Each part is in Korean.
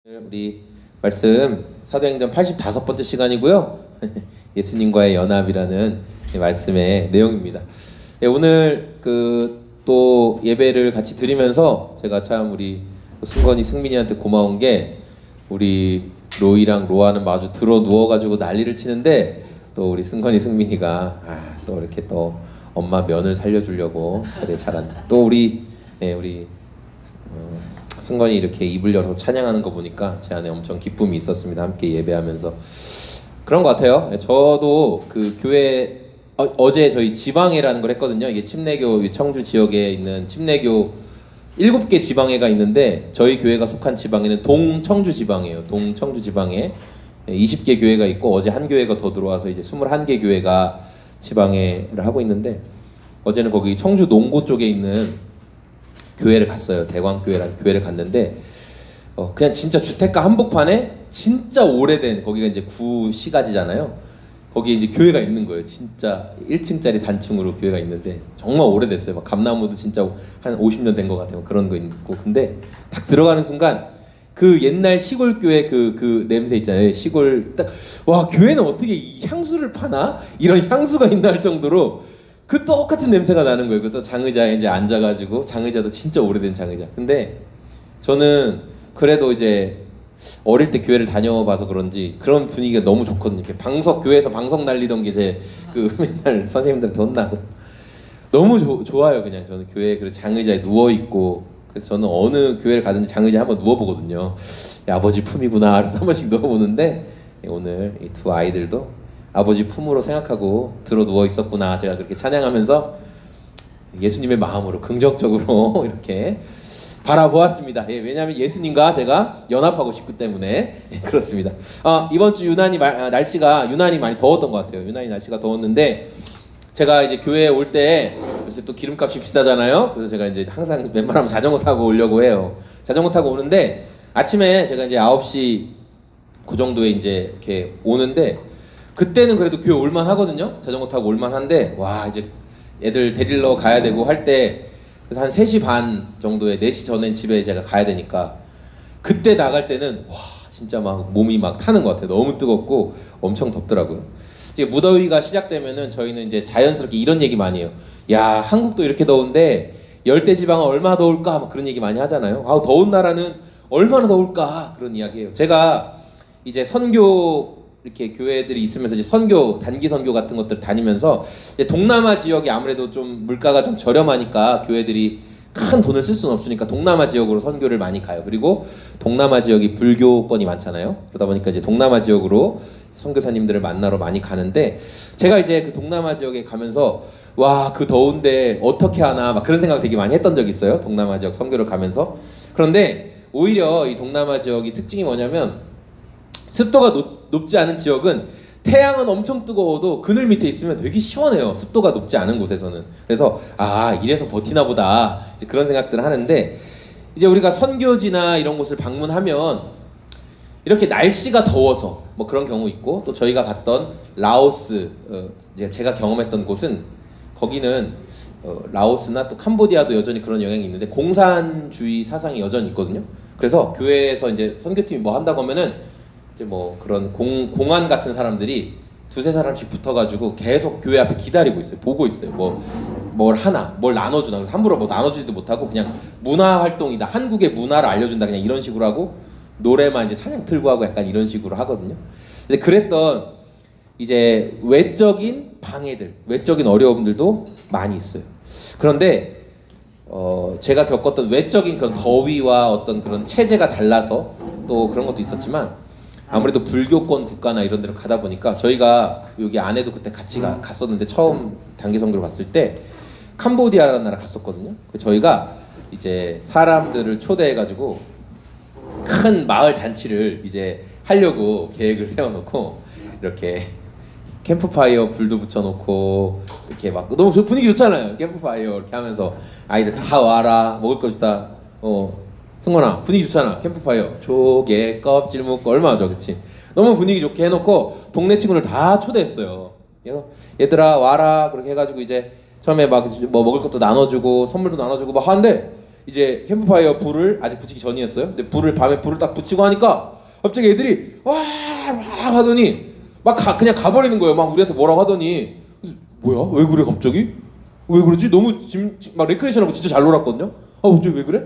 우리 말씀 사도행전 85번째 시간이고요. 예수님과의 연합이라는 말씀의 내용입니다. 오늘 또 예배를 같이 드리면서 제가 참 우리 승건이 승민이한테 고마운 게 우리 로이랑 로아는 마주 들어 누워가지고 난리를 치는데 또 우리 승건이 승민이가 또 이렇게 또 엄마 면을 살려주려고 잘한다. 또 우리 승건이 이렇게 입을 열어서 찬양하는 거 보니까 제 안에 엄청 기쁨이 있었습니다. 함께 예배하면서 그런 것 같아요. 저도 그 교회 어제 저희 지방회라는 걸 했거든요. 이게 침례교 청주 지역에 있는 침례교 7개 지방회가 있는데 저희 교회가 속한 지방에는 동청주 지방이에요. 동청주 지방에 20개 교회가 있고 어제 한 교회가 더 들어와서 이제 21개 교회가 지방회를 하고 있는데 어제는 거기 청주 농고 쪽에 있는 교회를 갔어요. 대광교회라는 교회를 갔는데 그냥 진짜 주택가 한복판에 진짜 오래된 거기가 이제 구시가지잖아요. 거기에 이제 교회가 있는 거예요. 진짜 1층짜리 단층으로 교회가 있는데 정말 오래됐어요. 막 감나무도 진짜 한 50년 된 것 같아요. 그런 거 있고 근데 딱 들어가는 순간 그 옛날 시골 교회 그 냄새 있잖아요. 시골 딱 와 교회는 어떻게 이 향수를 파나 이런 향수가 있나 할 정도로 그 똑같은 냄새가 나는 거예요. 그것도 장의자에 이제 앉아가지고 장의자도 진짜 오래된 장의자. 근데 저는 그래도 이제 어릴 때 교회를 다녀봐서 그런지 그런 분위기가 너무 좋거든요. 이렇게 교회에서 방석 날리던 게 제 맨날 선생님들한테 혼나고 너무 좋아요. 그냥 저는 교회 그 장의자에 누워 있고 그래서 저는 어느 교회를 가든지 장의자에 한번 누워 보거든요. 아버지 품이구나. 그래서 한 번씩 누워 보는데 오늘 이 두 아이들도 아버지 품으로 생각하고 들어 누워 있었구나. 제가 그렇게 찬양하면서 예수님의 마음으로 긍정적으로 이렇게 바라보았습니다. 왜냐하면 예수님과 제가 연합하고 싶기 때문에 그렇습니다. 이번 주 유난히 날씨가 유난히 많이 더웠던 것 같아요. 유난히 날씨가 더웠는데 제가 이제 교회에 올 때 요새 또 기름값이 비싸잖아요. 그래서 제가 이제 항상 웬만하면 자전거 타고 오려고 해요. 자전거 타고 오는데 아침에 제가 이제 9시 그 정도에 이제 이렇게 오는데 그때는 그래도 교회 올만 하거든요. 자전거 타고 올만 한데 와 이제 애들 데리러 가야 되고 할 때 그래서 한 3시 반 정도에 4시 전엔 집에 제가 가야 되니까 그때 나갈 때는 와 진짜 막 몸이 막 타는 것 같아요. 너무 뜨겁고 엄청 덥더라고요. 이제 무더위가 시작되면은 저희는 이제 자연스럽게 이런 얘기 많이 해요. 야 한국도 이렇게 더운데 열대지방은 얼마나 더울까 막 그런 얘기 많이 하잖아요. 더운 나라는 얼마나 더울까 그런 이야기예요. 제가 이제 선교 이렇게 교회들이 있으면서 이제 단기 선교 같은 것들 다니면서 이제 동남아 지역이 아무래도 좀 물가가 좀 저렴하니까 교회들이 큰 돈을 쓸 수는 없으니까 동남아 지역으로 선교를 많이 가요. 그리고 동남아 지역이 불교권이 많잖아요. 그러다 보니까 이제 동남아 지역으로 선교사님들을 만나러 많이 가는데 제가 이제 그 동남아 지역에 가면서 와 그 더운데 어떻게 하나 막 그런 생각 되게 많이 했던 적이 있어요. 동남아 지역 선교를 가면서. 그런데 오히려 이 동남아 지역이 특징이 뭐냐면 습도가 높지 않은 지역은 태양은 엄청 뜨거워도 그늘 밑에 있으면 되게 시원해요. 습도가 높지 않은 곳에서는. 그래서 이래서 버티나 보다 이제 그런 생각들을 하는데 이제 우리가 선교지나 이런 곳을 방문하면 이렇게 날씨가 더워서 뭐 그런 경우 있고 또 저희가 갔던 라오스 제가 경험했던 곳은 거기는 라오스나 또 캄보디아도 여전히 그런 영향이 있는데 공산주의 사상이 여전히 있거든요. 그래서 교회에서 이제 선교팀이 뭐 한다고 하면은 이제 뭐 그런 공안 같은 사람들이 두세 사람씩 붙어가지고 계속 교회 앞에 기다리고 있어요. 보고 있어요. 뭘 나눠주나. 함부로 뭐 나눠주지도 못하고 그냥 문화 활동이다. 한국의 문화를 알려준다. 그냥 이런 식으로 하고 노래만 이제 찬양 틀고 하고 약간 이런 식으로 하거든요. 근데 그랬던 이제 외적인 방해들, 외적인 어려움들도 많이 있어요. 그런데 제가 겪었던 외적인 그런 더위와 어떤 그런 체제가 달라서 또 그런 것도 있었지만 아무래도 불교권 국가나 이런 데로 가다 보니까 저희가 여기 안에도 그때 같이 갔었는데 처음 단기 선교를 갔을 때 캄보디아라는 나라 갔었거든요. 저희가 이제 사람들을 초대해가지고 큰 마을 잔치를 이제 하려고 계획을 세워놓고 이렇게 캠프파이어 불도 붙여놓고 이렇게 막 너무 분위기 좋잖아요. 캠프파이어 이렇게 하면서 아이들 다 와라 먹을 거 주다 승건아 분위기 좋잖아. 캠프파이어 조개 껍질 먹고 얼마나 좋아 그치? 너무 분위기 좋게 해놓고 동네 친구들 다 초대했어요. 그래서 얘들아 와라 그렇게 해가지고 이제 처음에 막 뭐 먹을 것도 나눠주고 선물도 나눠주고 막 하는데 이제 캠프파이어 불을 아직 붙이기 전이었어요. 근데 밤에 불을 딱 붙이고 하니까 갑자기 애들이 와 하더니 그냥 가버리는 거예요. 막 우리한테 뭐라고 하더니 뭐야? 왜 그래 갑자기? 왜 그러지? 너무 막 레크레이션하고 진짜 잘 놀았거든요. 갑자기 왜 그래?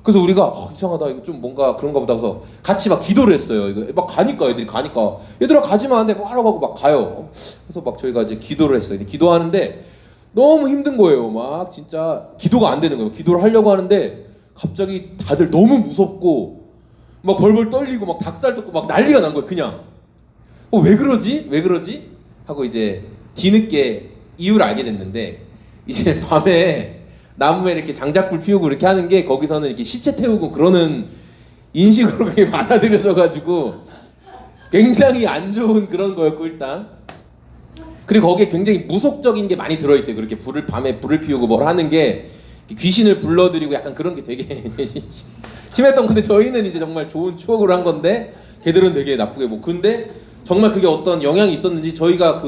그래서 우리가 이상하다 이거 좀 뭔가 그런가 보다 해서 같이 막 기도를 했어요. 이거 막 가니까 애들이 가니까 얘들아 가지마 하는데 하러 가고 막 가요. 그래서 막 저희가 이제 기도를 했어요. 기도하는데 너무 힘든 거예요. 막 진짜 기도가 안 되는 거예요. 기도를 하려고 하는데 갑자기 다들 너무 무섭고 막 벌벌 떨리고 막 닭살 돋고 막 난리가 난 거예요. 그냥 왜 그러지? 왜 그러지? 하고 이제 뒤늦게 이유를 알게 됐는데 이제 밤에 나무에 이렇게 장작불 피우고 이렇게 하는 게 거기서는 이렇게 시체 태우고 그러는 인식으로 그게 받아들여져가지고 굉장히 안 좋은 그런 거였고 일단 그리고 거기에 굉장히 무속적인 게 많이 들어있대. 그렇게 밤에 불을 피우고 뭘 하는 게 귀신을 불러들이고 약간 그런 게 되게 심했던. 근데 저희는 이제 정말 좋은 추억으로 한 건데 걔들은 되게 나쁘게 근데 정말 그게 어떤 영향이 있었는지 저희가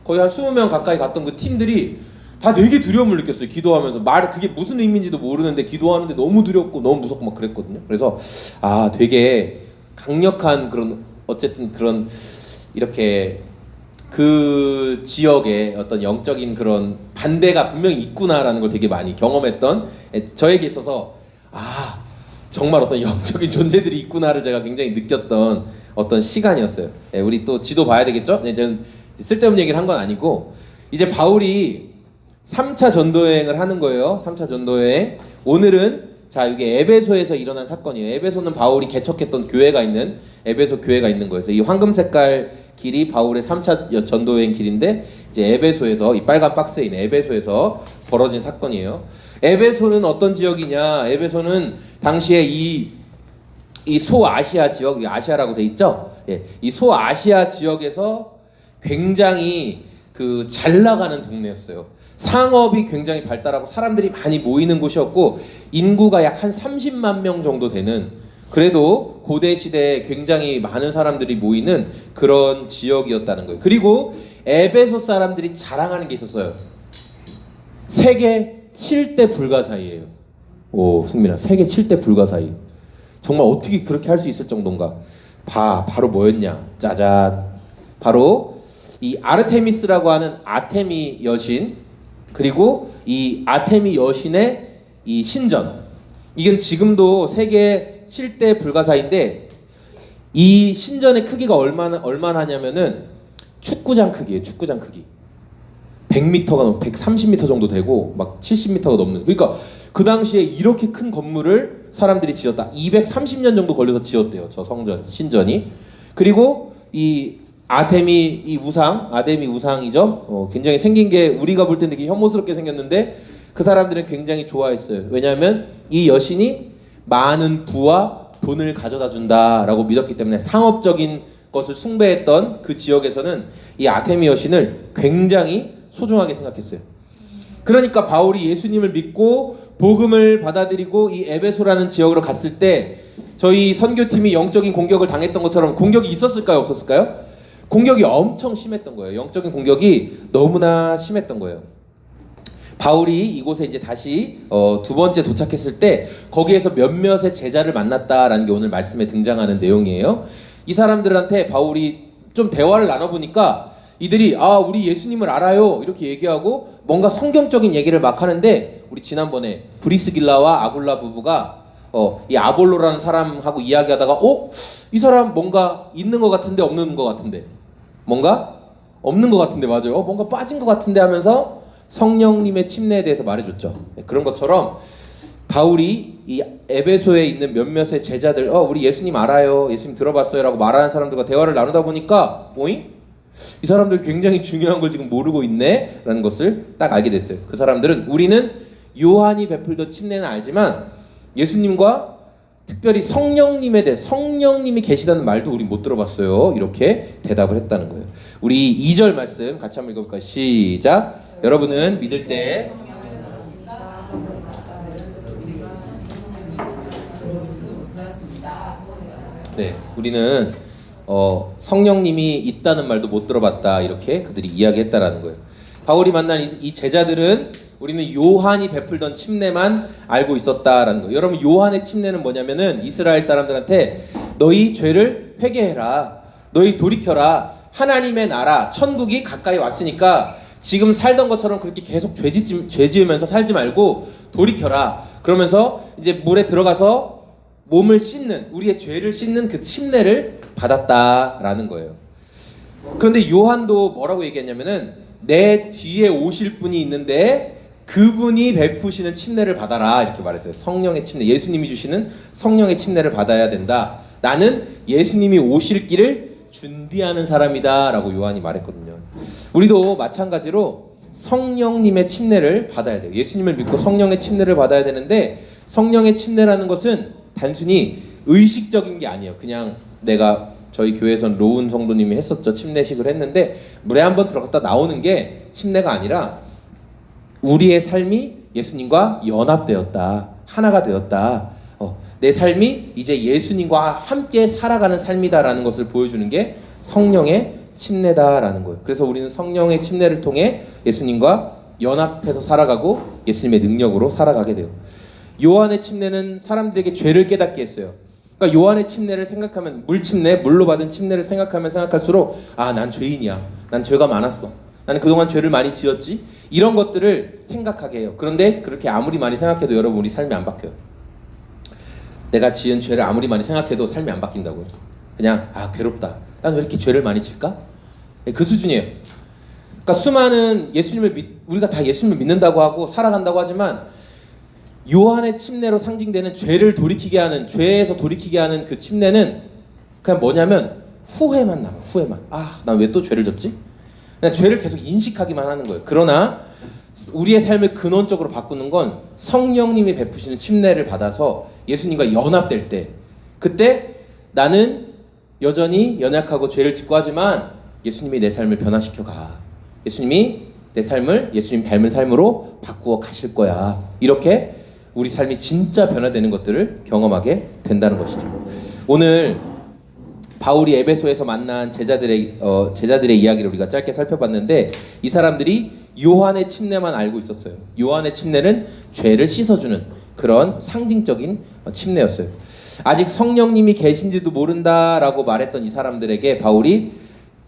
거의 한 20명 가까이 갔던 그 팀들이 다 되게 두려움을 느꼈어요. 기도하면서 그게 무슨 의미인지도 모르는데 기도하는데 너무 두렵고 너무 무섭고 막 그랬거든요. 그래서 되게 강력한 그런 어쨌든 그런 이렇게 그 지역에 어떤 영적인 그런 반대가 분명히 있구나라는 걸 되게 많이 경험했던 저에게 있어서 정말 어떤 영적인 존재들이 있구나를 제가 굉장히 느꼈던 어떤 시간이었어요. 우리 또 지도 봐야 되겠죠? 저는 쓸데없는 얘기를 한 건 아니고 이제 바울이 3차 전도여행을 하는 거예요. 3차 전도여행. 오늘은 이게 에베소에서 일어난 사건이에요. 에베소는 바울이 개척했던 교회가 있는 에베소 교회가 있는 거예요. 이 황금 색깔 길이 바울의 3차 전도여행 길인데 이제 에베소에서 이 빨간 박스에 있는 에베소에서 벌어진 사건이에요. 에베소는 어떤 지역이냐? 에베소는 당시에 이 소아시아 지역, 아시아라고 돼 있죠? 이 소아시아 지역에서 굉장히 잘 나가는 동네였어요. 상업이 굉장히 발달하고 사람들이 많이 모이는 곳이었고 인구가 약 한 30만 명 정도 되는 그래도 고대 시대에 굉장히 많은 사람들이 모이는 그런 지역이었다는 거예요. 그리고 에베소 사람들이 자랑하는 게 있었어요. 세계 7대 불가사의예요. 승민아, 세계 7대 불가사의. 정말 어떻게 그렇게 할 수 있을 정도인가? 바로 뭐였냐? 짜잔. 바로 이 아르테미스라고 하는 아테미 여신, 그리고 이 아테미 여신의 이 신전. 이건 지금도 세계 7대 불가사의인데 이 신전의 크기가 얼마나 하냐면은 축구장 크기예요. 축구장 크기. 100m가 130m 정도 되고 막 70m가 넘는. 그러니까 그 당시에 이렇게 큰 건물을 사람들이 지었다. 230년 정도 걸려서 지었대요. 저 신전이. 그리고 이 아데미 우상이죠. 굉장히 생긴 게 우리가 볼 때 되게 혐오스럽게 생겼는데 그 사람들은 굉장히 좋아했어요. 왜냐하면 이 여신이 많은 부와 돈을 가져다 준다라고 믿었기 때문에 상업적인 것을 숭배했던 그 지역에서는 이 아테미 여신을 굉장히 소중하게 생각했어요. 그러니까 바울이 예수님을 믿고 복음을 받아들이고 이 에베소라는 지역으로 갔을 때 저희 선교팀이 영적인 공격을 당했던 것처럼 공격이 있었을까요? 없었을까요? 공격이 엄청 심했던 거예요. 영적인 공격이 너무나 심했던 거예요. 바울이 이곳에 이제 다시 두 번째 도착했을 때 거기에서 몇몇의 제자를 만났다라는 게 오늘 말씀에 등장하는 내용이에요. 이 사람들한테 바울이 좀 대화를 나눠보니까 이들이 우리 예수님을 알아요 이렇게 얘기하고 뭔가 성경적인 얘기를 막 하는데 우리 지난번에 브리스길라와 아굴라 부부가 이 아볼로라는 사람하고 이야기하다가 이 사람 뭔가 있는 것 같은데 없는 것 같은데 뭔가 없는 것 같은데 맞아요. 뭔가 빠진 것 같은데 하면서 성령님의 침례에 대해서 말해줬죠. 그런 것처럼 바울이 이 에베소에 있는 몇몇의 제자들 우리 예수님 알아요 예수님 들어봤어요 라고 말하는 사람들과 대화를 나누다 보니까 이 사람들 굉장히 중요한 걸 지금 모르고 있네 라는 것을 딱 알게 됐어요. 그 사람들은 우리는 요한이 베풀던 침례는 알지만 예수님과 특별히 성령님에 대해 성령님이 계시다는 말도 우리 못 들어봤어요. 이렇게 대답을 했다는 거예요. 우리 2절 말씀 같이 한번 읽어볼까요? 시작. 여러분은 믿을 때 우리는 성령님이 있다는 말도 못 들어봤다 이렇게 그들이 이야기했다라는 거예요. 바울이 만난 이 제자들은 우리는 요한이 베풀던 침례만 알고 있었다라는 거. 여러분, 요한의 침례는 뭐냐면은 이스라엘 사람들한테 너희 죄를 회개해라, 너희 돌이켜라, 하나님의 나라 천국이 가까이 왔으니까 지금 살던 것처럼 그렇게 계속 죄 지으면서 살지 말고 돌이켜라. 그러면서 이제 물에 들어가서 몸을 씻는, 우리의 죄를 씻는 그 침례를 받았다라는 거예요. 그런데 요한도 뭐라고 얘기했냐면은 내 뒤에 오실 분이 있는데 그분이 베푸시는 침례를 받아라, 이렇게 말했어요. 성령의 침례, 예수님이 주시는 성령의 침례를 받아야 된다. 나는 예수님이 오실 길을 준비하는 사람이다 라고 요한이 말했거든요. 우리도 마찬가지로 성령님의 침례를 받아야 돼요. 예수님을 믿고 성령의 침례를 받아야 되는데, 성령의 침례라는 것은 단순히 의식적인 게 아니에요. 그냥 내가, 저희 교회에선 로운 성도님이 했었죠. 침례식을 했는데 물에 한번 들어갔다 나오는 게 침례가 아니라 우리의 삶이 예수님과 연합되었다, 하나가 되었다, 내 삶이 이제 예수님과 함께 살아가는 삶이다라는 것을 보여주는 게 성령의 침례다라는 거예요. 그래서 우리는 성령의 침례를 통해 예수님과 연합해서 살아가고 예수님의 능력으로 살아가게 돼요. 요한의 침례는 사람들에게 죄를 깨닫게 했어요. 그러니까 요한의 침례를 생각하면, 물 침례, 물로 받은 침례를 생각하면 생각할수록 난 죄인이야, 난 죄가 많았어, 나는 그동안 죄를 많이 지었지, 이런 것들을 생각하게 해요. 그런데 그렇게 아무리 많이 생각해도 여러분, 우리 삶이 안 바뀌어요. 내가 지은 죄를 아무리 많이 생각해도 삶이 안 바뀐다고요. 그냥 괴롭다, 난 왜 이렇게 죄를 많이 질까? 그 수준이에요. 그러니까 수많은 우리가 다 예수님을 믿는다고 하고 살아간다고 하지만 요한의 침례로 상징되는 죄를 돌이키게 하는, 죄에서 돌이키게 하는 그 침례는 그냥 뭐냐면 후회만 남아요. 후회만. 난 왜 또 죄를 졌지? 그냥 죄를 계속 인식하기만 하는 거예요. 그러나 우리의 삶을 근원적으로 바꾸는 건 성령님이 베푸시는 침례를 받아서 예수님과 연합될 때, 그때 나는 여전히 연약하고 죄를 짓고 하지만 예수님이 내 삶을 변화시켜 가. 예수님이 내 삶을 예수님 닮은 삶으로 바꾸어 가실 거야. 이렇게 우리 삶이 진짜 변화되는 것들을 경험하게 된다는 것이죠. 오늘 바울이 에베소에서 만난 제자들의 이야기를 우리가 짧게 살펴봤는데, 이 사람들이 요한의 침례만 알고 있었어요. 요한의 침례는 죄를 씻어주는 그런 상징적인 침례였어요. 아직 성령님이 계신지도 모른다라고 말했던 이 사람들에게 바울이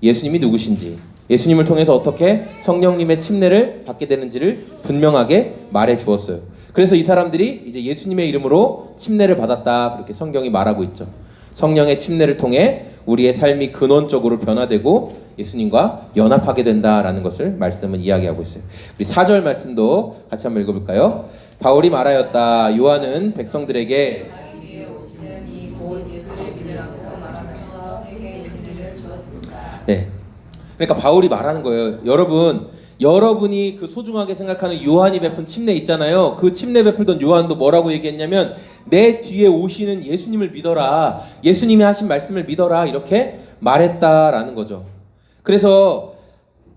예수님이 누구신지, 예수님을 통해서 어떻게 성령님의 침례를 받게 되는지를 분명하게 말해 주었어요. 그래서 이 사람들이 이제 예수님의 이름으로 침례를 받았다, 그렇게 성경이 말하고 있죠. 성령의 침례를 통해 우리의 삶이 근원적으로 변화되고 예수님과 연합하게 된다라는 것을 말씀은 이야기하고 있어요. 우리 4절 말씀도 같이 한번 읽어볼까요? 바울이 말하였다. 요한은 백성들에게 자기 뒤에 오시는 이 곧 예수를 믿으라고 말하면서 회개의 진리를 주었습니다. 네. 그러니까 바울이 말하는 거예요. 여러분이 그 소중하게 생각하는 요한이 베푼 침례 있잖아요. 그 침례 베풀던 요한도 뭐라고 얘기했냐면 내 뒤에 오시는 예수님을 믿어라, 예수님이 하신 말씀을 믿어라, 이렇게 말했다라는 거죠. 그래서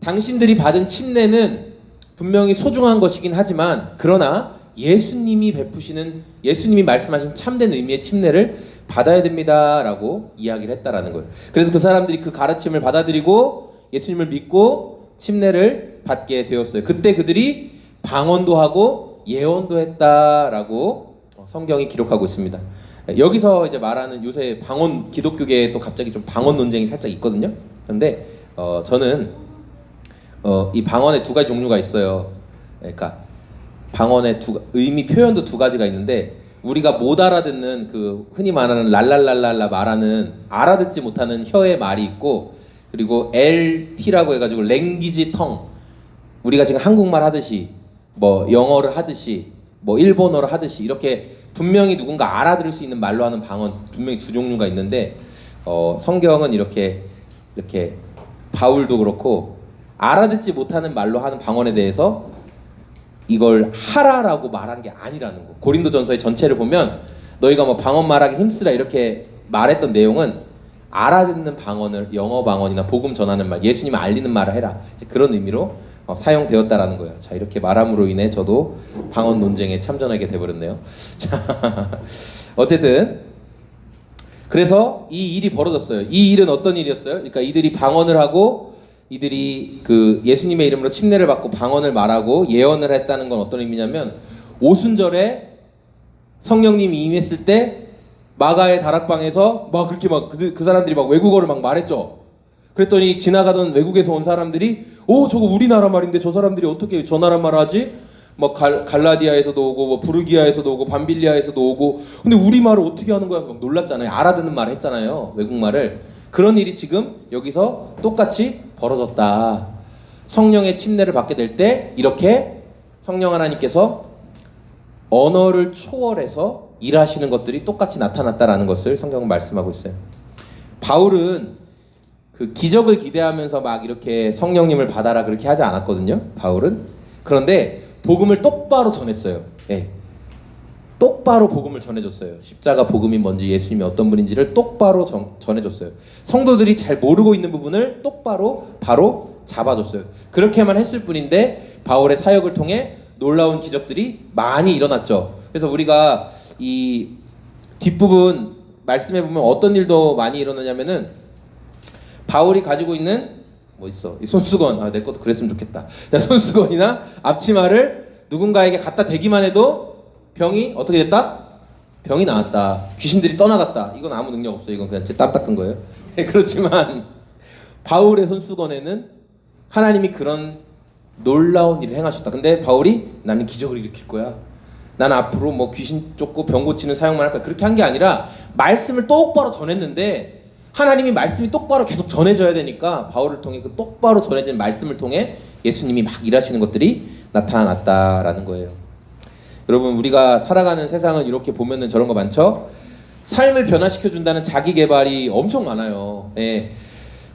당신들이 받은 침례는 분명히 소중한 것이긴 하지만, 그러나 예수님이 말씀하신 참된 의미의 침례를 받아야 됩니다라고 이야기를 했다라는 거예요. 그래서 그 사람들이 그 가르침을 받아들이고 예수님을 믿고 침례를 받게 되었어요. 그때 그들이 방언도 하고 예언도 했다라고 성경이 기록하고 있습니다. 여기서 이제 말하는, 요새 기독교계에 또 갑자기 좀 방언 논쟁이 살짝 있거든요. 그런데 저는 이 방언에 두 가지 종류가 있어요. 그러니까 방언의 의미 표현도 두 가지가 있는데, 우리가 못 알아듣는 그 흔히 말하는 랄랄랄랄라 말하는 알아듣지 못하는 혀의 말이 있고, 그리고 LT라고 해가지고 랭귀지 텅, 우리가 지금 한국말 하듯이 뭐 영어를 하듯이 뭐 일본어를 하듯이 이렇게 분명히 누군가 알아들을 수 있는 말로 하는 방언, 분명히 두 종류가 있는데, 성경은 이렇게 바울도 그렇고 알아듣지 못하는 말로 하는 방언에 대해서 이걸 하라라고 말한 게 아니라는 거. 고린도전서의 전체를 보면 너희가 뭐 방언 말하기 힘쓰라 이렇게 말했던 내용은 알아듣는 방언을, 영어 방언이나 복음 전하는 말, 예수님을 알리는 말을 해라, 그런 의미로 사용되었다라는 거예요. 자, 이렇게 말함으로 인해 저도 방언 논쟁에 참전하게 돼버렸네요. 자, 어쨌든 그래서 이 일이 벌어졌어요. 이 일은 어떤 일이었어요? 그러니까 이들이 방언을 하고 이들이 그 예수님의 이름으로 침례를 받고 방언을 말하고 예언을 했다는 건 어떤 의미냐면, 오순절에 성령님이 임했을 때 마가의 다락방에서 막 그렇게 막 그 사람들이 막 외국어를 막 말했죠. 그랬더니 지나가던 외국에서 온 사람들이 저거 우리나라 말인데 저 사람들이 어떻게 저 나라 말 하지? 막 갈라디아에서도 오고 뭐 부르기아에서도 오고 밤빌리아에서도 오고, 근데 우리말을 어떻게 하는 거야? 막 놀랐잖아요. 알아듣는 말 했잖아요, 외국말을. 그런 일이 지금 여기서 똑같이 벌어졌다. 성령의 침례를 받게 될 때 이렇게 성령 하나님께서 언어를 초월해서 일하시는 것들이 똑같이 나타났다라는 것을 성경은 말씀하고 있어요. 바울은 그 기적을 기대하면서 막 이렇게 성령님을 받아라 그렇게 하지 않았거든요, 바울은. 그런데 복음을 똑바로 전했어요. 예. 똑바로 복음을 전해줬어요. 십자가 복음이 뭔지, 예수님이 어떤 분인지를 똑바로 전해줬어요. 성도들이 잘 모르고 있는 부분을 똑바로 바로 잡아줬어요. 그렇게만 했을 뿐인데 바울의 사역을 통해 놀라운 기적들이 많이 일어났죠. 그래서 우리가 이 뒷부분 말씀해 보면 어떤 일도 많이 일어나냐면은, 바울이 가지고 있는 뭐 있어? 이 손수건, 내 것도 그랬으면 좋겠다. 손수건이나 앞치마를 누군가에게 갖다 대기만 해도 병이 어떻게 됐다? 병이 나았다. 귀신들이 떠나갔다. 이건 아무 능력 없어요. 이건 그냥 제 땀 닦은 거예요. 그렇지만 바울의 손수건에는 하나님이 그런 놀라운 일을 행하셨다. 근데 바울이 나는 기적을 일으킬 거야, 난 앞으로 뭐 귀신 쫓고 병 고치는 사역만 할 거야, 그렇게 한 게 아니라 말씀을 똑바로 전했는데, 하나님이 말씀이 똑바로 계속 전해져야 되니까 바울을 통해 그 똑바로 전해진 말씀을 통해 예수님이 막 일하시는 것들이 나타났다라는 거예요. 여러분, 우리가 살아가는 세상은 이렇게 보면은 저런 거 많죠? 삶을 변화시켜준다는 자기 개발이 엄청 많아요. 예.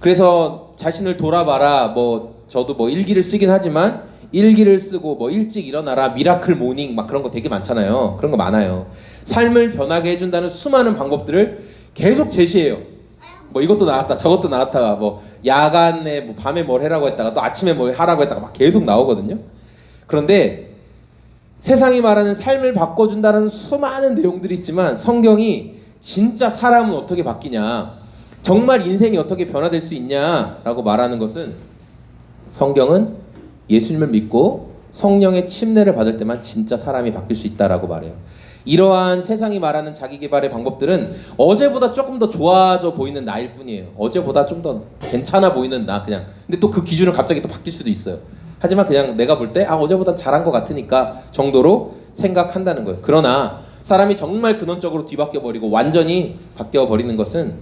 그래서 자신을 돌아봐라, 뭐 저도 뭐 일기를 쓰긴 하지만 일기를 쓰고 뭐 일찍 일어나라, 미라클 모닝 막 그런 거 되게 많잖아요. 그런 거 많아요. 삶을 변하게 해준다는 수많은 방법들을 계속 제시해요. 뭐 이것도 나왔다 저것도 나왔다가 뭐 야간에 뭐 밤에 뭘 해라고 했다가 또 아침에 뭘 하라고 했다가 막 계속 나오거든요. 그런데 세상이 말하는 삶을 바꿔준다는 수많은 내용들이 있지만, 성경이 진짜 사람은 어떻게 바뀌냐, 정말 인생이 어떻게 변화될 수 있냐라고 말하는 것은, 성경은 예수님을 믿고 성령의 침례를 받을 때만 진짜 사람이 바뀔 수 있다라고 말해요. 이러한 세상이 말하는 자기 개발의 방법들은 어제보다 조금 더 좋아져 보이는 나일 뿐이에요. 어제보다 좀 더 괜찮아 보이는 나, 그냥. 근데 또 그 기준은 갑자기 또 바뀔 수도 있어요. 하지만 그냥 내가 볼 때 어제보다 잘한 것 같으니까 정도로 생각한다는 거예요. 그러나 사람이 정말 근원적으로 뒤바뀌어 버리고 완전히 바뀌어 버리는 것은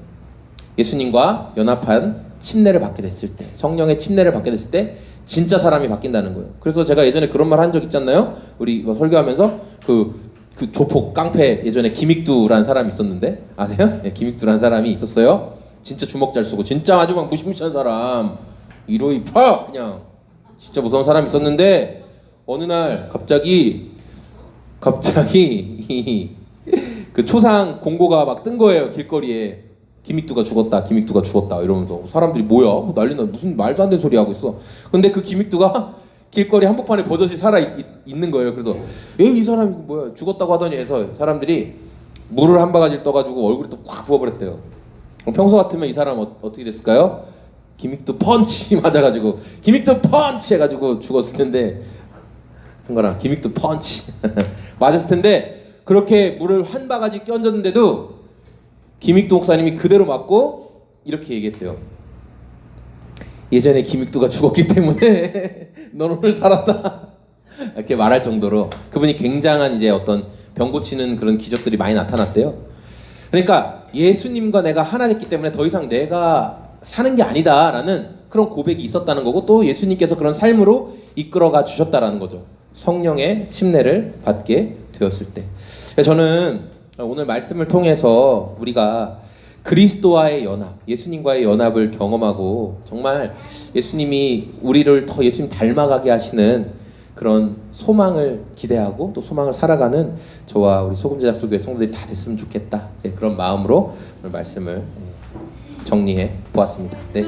예수님과 연합한 침례를 받게 됐을 때, 성령의 침례를 받게 됐을 때 진짜 사람이 바뀐다는 거예요. 그래서 제가 예전에 그런 말 한 적 있잖아요. 우리 설교하면서 그 조폭 깡패, 예전에 김익두라는 사람이 있었는데 아세요? 네, 김익두라는 사람이 있었어요. 진짜 주먹 잘 쓰고 진짜 아주 막 무시무시한 사람, 이로이 파 그냥 진짜 무서운 사람이 있었는데, 어느 날 갑자기 그 초상 공고가 막 뜬 거예요, 길거리에. 김익두가 죽었다, 김익두가 죽었다 이러면서. 사람들이 뭐야, 난리나, 무슨 말도 안 되는 소리 하고 있어. 근데 그 김익두가 길거리 한복판에 버젓이 살아 있는 거예요. 그래서 이 사람이 뭐야, 죽었다고 하더니 해서 사람들이 물을 한 바가지 떠가지고 얼굴에 또 꽉 부어버렸대요. 평소 같으면 이 사람 어떻게 됐을까요? 김익두 펀치 맞아가지고, 김익두 펀치 해가지고 죽었을 텐데, 순간아 김익두 펀치 맞았을 텐데, 그렇게 물을 한 바가지 끼얹었는데도 김익두 목사님이 그대로 맞고 이렇게 얘기했대요. 예전에 김익두가 죽었기 때문에 넌 오늘 살았다, 이렇게 말할 정도로 그분이 굉장한 이제 어떤 병 고치는 그런 기적들이 많이 나타났대요. 그러니까 예수님과 내가 하나 됐기 때문에 더 이상 내가 사는 게 아니다라는 그런 고백이 있었다는 거고, 또 예수님께서 그런 삶으로 이끌어가 주셨다라는 거죠. 성령의 침례를 받게 되었을 때. 저는 오늘 말씀을 통해서 우리가 그리스도와의 연합, 예수님과의 연합을 경험하고, 정말 예수님이 우리를 더 예수님 닮아가게 하시는 그런 소망을 기대하고 또 소망을 살아가는 저와 우리 소금제작소교회 성도들이 다 됐으면 좋겠다, 그런 마음으로 오늘 말씀을 정리해 보았습니다. 네.